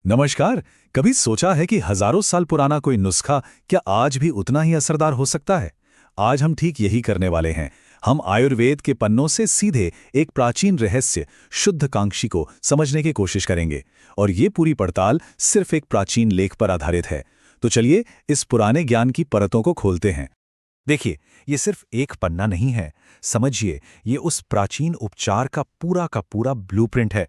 नमस्कार। कभी सोचा है कि हजारों साल पुराना कोई नुस्खा क्या आज भी उतना ही असरदार हो सकता है? आज हम ठीक यही करने वाले हैं। हम आयुर्वेद के पन्नों से सीधे एक प्राचीन रहस्य शुद्ध कांक्षी को समझने की कोशिश करेंगे, और ये पूरी पड़ताल सिर्फ एक प्राचीन लेख पर आधारित है। तो चलिए इस पुराने ज्ञान की परतों को खोलते हैं। देखिए, ये सिर्फ एक पन्ना नहीं है। समझिए, ये उस प्राचीन उपचार का पूरा ब्लूप्रिंट है।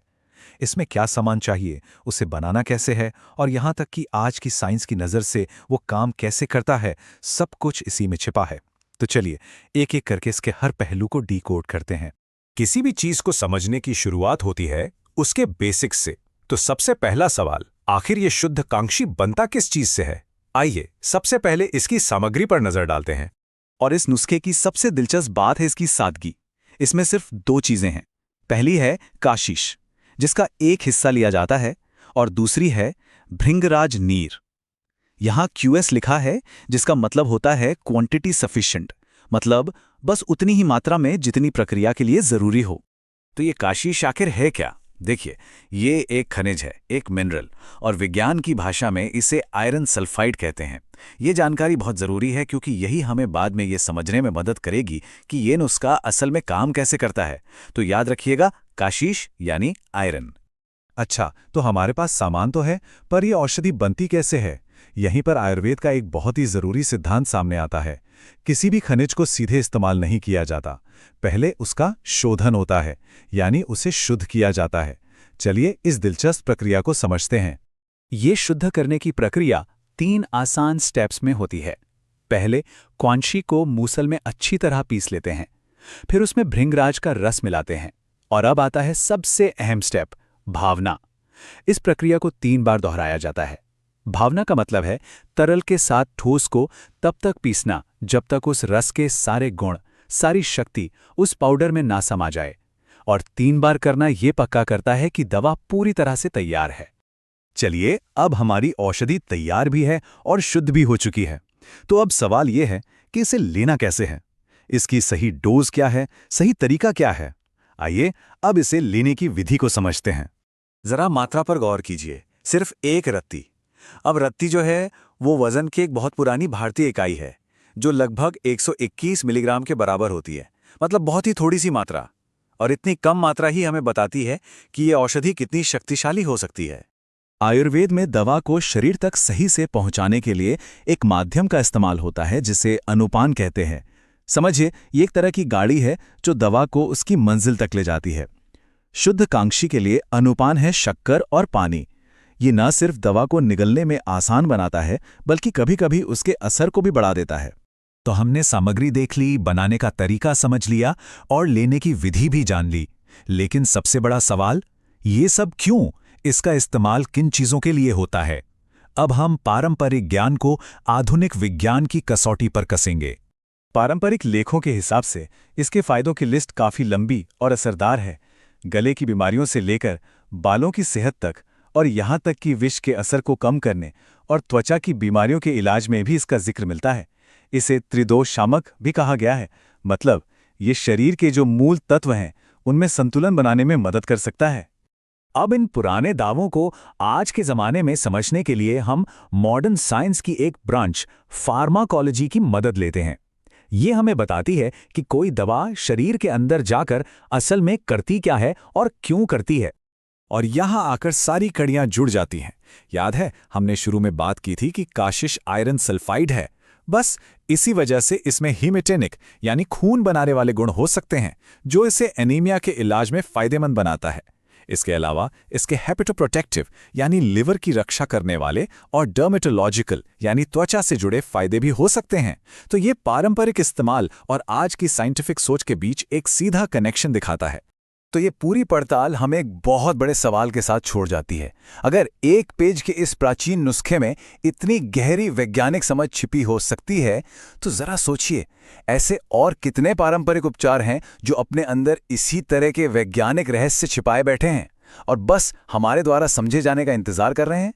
इसमें क्या सामान चाहिए, उसे बनाना कैसे है, और यहाँ तक कि आज की साइंस की नज़र से वो काम कैसे करता है, सब कुछ इसी में छिपा है। तो चलिए एक एक करके इसके हर पहलू को डीकोड करते हैं। किसी भी चीज को समझने की शुरुआत होती है उसके बेसिक्स से। तो सबसे पहला सवाल, आखिर ये शुद्ध कांक्षी बनता किस चीज से है? आइए सबसे पहले इसकी सामग्री पर नजर डालते हैं। और इस नुस्खे की सबसे दिलचस्प बात है इसकी सादगी। इसमें सिर्फ दो चीजें हैं। पहली है काशीश, जिसका एक हिस्सा लिया जाता है, और दूसरी है भृंगराज नीर। यहाँ क्यूएस लिखा है, जिसका मतलब होता है क्वांटिटी सफिशिएंट, मतलब बस उतनी ही मात्रा में जितनी प्रक्रिया के लिए जरूरी हो। तो ये काशीश आखिर है क्या? देखिए, ये एक खनिज है, एक मिनरल, और विज्ञान की भाषा में इसे आयरन सल्फाइड कहते हैं। ये जानकारी बहुत ज़रूरी है क्योंकि यही हमें बाद में ये समझने में मदद करेगी कि ये नुस्खा असल में काम कैसे करता है। तो याद रखिएगा, काशीश यानी आयरन। अच्छा, तो हमारे पास सामान तो है, पर यह औषधि बनती कैसे है? यहीं पर आयुर्वेद का एक बहुत ही जरूरी सिद्धांत सामने आता है। किसी भी खनिज को सीधे इस्तेमाल नहीं किया जाता, पहले उसका शोधन होता है, यानी उसे शुद्ध किया जाता है। चलिए इस दिलचस्प प्रक्रिया को समझते हैं। ये शुद्ध करने की प्रक्रिया 3 आसान स्टेप्स में होती है। पहले क्वांशी को मूसल में अच्छी तरह पीस लेते हैं, फिर उसमें भृंगराज का रस मिलाते हैं, और अब आता है सबसे अहम स्टेप, भावना। इस प्रक्रिया को 3 बार दोहराया जाता है। भावना का मतलब है तरल के साथ ठोस को तब तक पीसना जब तक उस रस के सारे गुण, सारी शक्ति उस पाउडर में ना समा जाए। और 3 बार करना ये पक्का करता है कि दवा पूरी तरह से तैयार है। चलिए, अब हमारी औषधि तैयार भी है और शुद्ध भी हो चुकी है। तो अब सवाल यह है कि इसे लेना कैसे है? इसकी सही डोज क्या है, सही तरीका क्या है? आइए अब इसे लेने की विधि को समझते हैं। जरा मात्रा पर गौर कीजिए, सिर्फ 1 रत्ती। अब रत्ती जो है वो वजन की एक बहुत पुरानी भारतीय इकाई है, जो लगभग 121 मिलीग्राम के बराबर होती है। मतलब बहुत ही थोड़ी सी मात्रा, और इतनी कम मात्रा ही हमें बताती है कि ये औषधि कितनी शक्तिशाली हो सकती है। आयुर्वेद में दवा को शरीर तक सही से पहुंचाने के लिए एक माध्यम का इस्तेमाल होता है, जिसे अनुपान कहते हैं। समझिए, ये एक तरह की गाड़ी है जो दवा को उसकी मंजिल तक ले जाती है। शुद्ध कांक्षी के लिए अनुपान है शक्कर और पानी। ये न सिर्फ दवा को निगलने में आसान बनाता है, बल्कि कभी-कभी उसके असर को भी बढ़ा देता है। तो हमने सामग्री देख ली, बनाने का तरीका समझ लिया, और लेने की विधि भी जान ली। लेकिन सबसे बड़ा सवाल, ये सब क्यों? इसका इस्तेमाल किन चीजों के लिए होता है? अब हम पारंपरिक ज्ञान को आधुनिक विज्ञान की कसौटी पर कसेंगे। पारंपरिक लेखों के हिसाब से इसके फायदों की लिस्ट काफी लंबी और असरदार है। गले की बीमारियों से लेकर बालों की सेहत तक, और यहाँ तक कि विष के असर को कम करने और त्वचा की बीमारियों के इलाज में भी इसका जिक्र मिलता है। इसे त्रिदोष शामक भी कहा गया है, मतलब ये शरीर के जो मूल तत्व हैं उनमें संतुलन बनाने में मदद कर सकता है। अब इन पुराने दावों को आज के ज़माने में समझने के लिए हम मॉडर्न साइंस की एक ब्रांच फार्माकोलॉजी की मदद लेते हैं। ये हमें बताती है कि कोई दवा शरीर के अंदर जाकर असल में करती क्या है और क्यों करती है। और यहाँ आकर सारी कड़ियाँ जुड़ जाती हैं। याद है, हमने शुरू में बात की थी कि काशिश आयरन सल्फाइड है। बस इसी वजह से इसमें हीमेटेनिक यानी खून बनाने वाले गुण हो सकते हैं, जो इसे एनीमिया के इलाज में फायदेमंद बनाता है। इसके अलावा इसके हेपेटोप्रोटेक्टिव यानी लिवर की रक्षा करने वाले और डर्मेटोलॉजिकल यानी त्वचा से जुड़े फायदे भी हो सकते हैं। तो ये पारंपरिक इस्तेमाल और आज की साइंटिफिक सोच के बीच एक सीधा कनेक्शन दिखाता है। तो ये पूरी पड़ताल हमें एक बहुत बड़े सवाल के साथ छोड़ जाती है। अगर 1 पेज के इस प्राचीन नुस्खे में इतनी गहरी वैज्ञानिक समझ छिपी हो सकती है, तो जरा सोचिए, ऐसे और कितने पारंपरिक उपचार हैं जो अपने अंदर इसी तरह के वैज्ञानिक रहस्य छिपाए बैठे हैं और बस हमारे द्वारा समझे जाने का इंतजार कर रहे हैं।